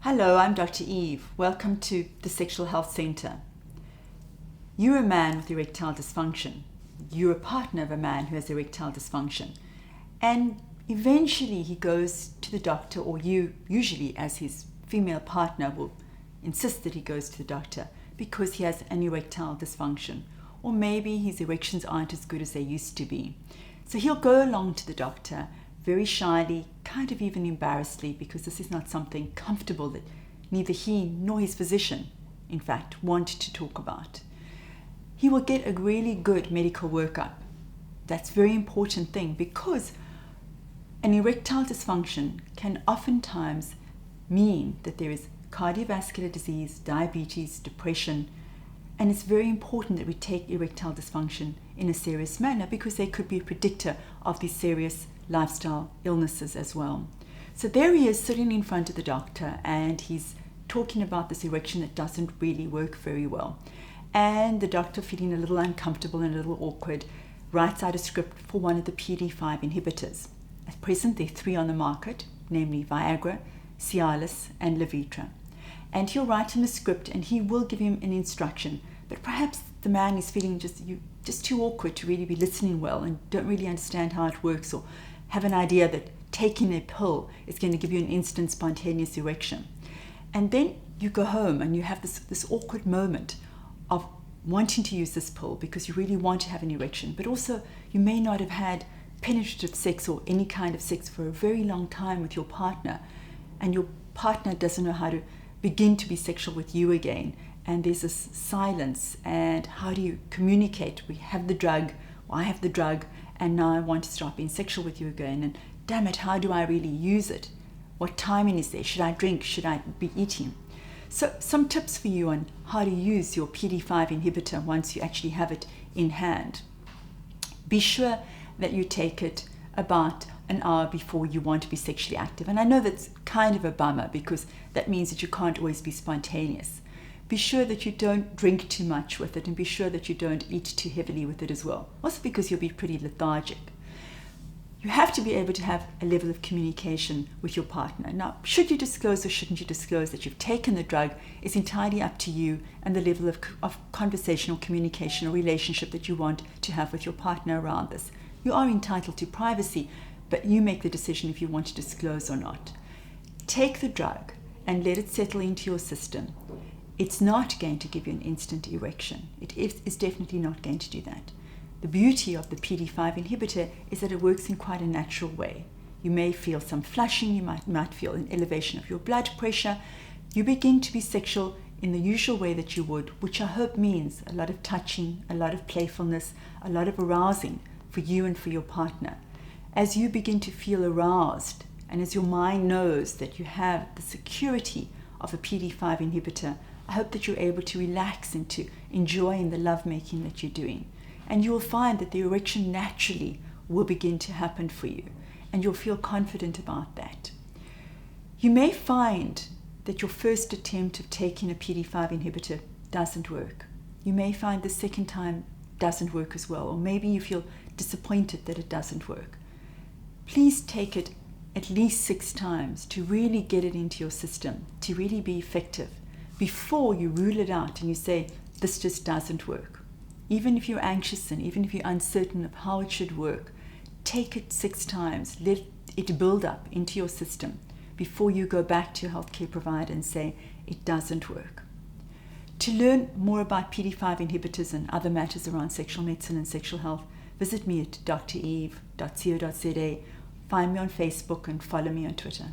Hello, I'm Dr. Eve. Welcome to the Sexual Health Center. You're a man with erectile dysfunction. You're a partner of a man who has erectile dysfunction. And eventually he goes to the doctor, or you, usually as his female partner, will insist that he goes to the doctor because he has an erectile dysfunction. Or maybe his erections aren't as good as they used to be. So he'll go along to the doctor very shyly, kind of even embarrassedly, because this is not something comfortable that neither he nor his physician, in fact, want to talk about. He will get a really good medical workup. That's a very important thing, because an erectile dysfunction can oftentimes mean that there is cardiovascular disease, diabetes, depression, and it's very important that we take erectile dysfunction in a serious manner, because they could be a predictor of these serious lifestyle illnesses as well. So there he is sitting in front of the doctor, and he's talking about this erection that doesn't really work very well. And the doctor, feeling a little uncomfortable and a little awkward, writes out a script for one of the PDE5 inhibitors. At present, there are 3 on the market, namely Viagra, Cialis, and Levitra. And he'll write him a script, and he will give him an instruction. But perhaps the man is feeling just too awkward to really be listening well, and don't really understand how it works, or have an idea that taking a pill is going to give you an instant spontaneous erection. And then you go home and you have this awkward moment of wanting to use this pill because you really want to have an erection, but also you may not have had penetrative sex or any kind of sex for a very long time with your partner, and your partner doesn't know how to begin to be sexual with you again, and there's this silence. And how do you communicate? We have the drug, or I have the drug, and now I want to start being sexual with you again, and damn it, how do I really use it? What timing is there? Should I drink? Should I be eating? So some tips for you on how to use your PDE5 inhibitor once you actually have it in hand. Be sure that you take it about an hour before you want to be sexually active. And I know that's kind of a bummer, because that means that you can't always be spontaneous. Be sure that you don't drink too much with it, and be sure that you don't eat too heavily with it as well. Also because you'll be pretty lethargic. You have to be able to have a level of communication with your partner. Now, should you disclose or shouldn't you disclose that you've taken the drug is entirely up to you and the level of conversational communication or relationship that you want to have with your partner around this. You are entitled to privacy, but you make the decision if you want to disclose or not. Take the drug and let it settle into your system. It's not going to give you an instant erection. It is definitely not going to do that. The beauty of the PDE5 inhibitor is that it works in quite a natural way. You may feel some flushing, you might feel an elevation of your blood pressure. You begin to be sexual in the usual way that you would, which I hope means a lot of touching, a lot of playfulness, a lot of arousing for you and for your partner. As you begin to feel aroused, and as your mind knows that you have the security of a PDE5 inhibitor, I hope that you're able to relax and to enjoy in the lovemaking that you're doing. And you will find that the erection naturally will begin to happen for you, and you'll feel confident about that. You may find that your first attempt of taking a PDE5 inhibitor doesn't work. You may find the second time doesn't work as well, or maybe you feel disappointed that it doesn't work. Please take it at least 6 times to really get it into your system, to really be effective, before you rule it out and you say, this just doesn't work. Even if you're anxious and even if you're uncertain of how it should work, take it 6 times, let it build up into your system before you go back to your healthcare provider and say, it doesn't work. To learn more about PDE5 inhibitors and other matters around sexual medicine and sexual health, visit me at dreve.co.za, find me on Facebook, and follow me on Twitter.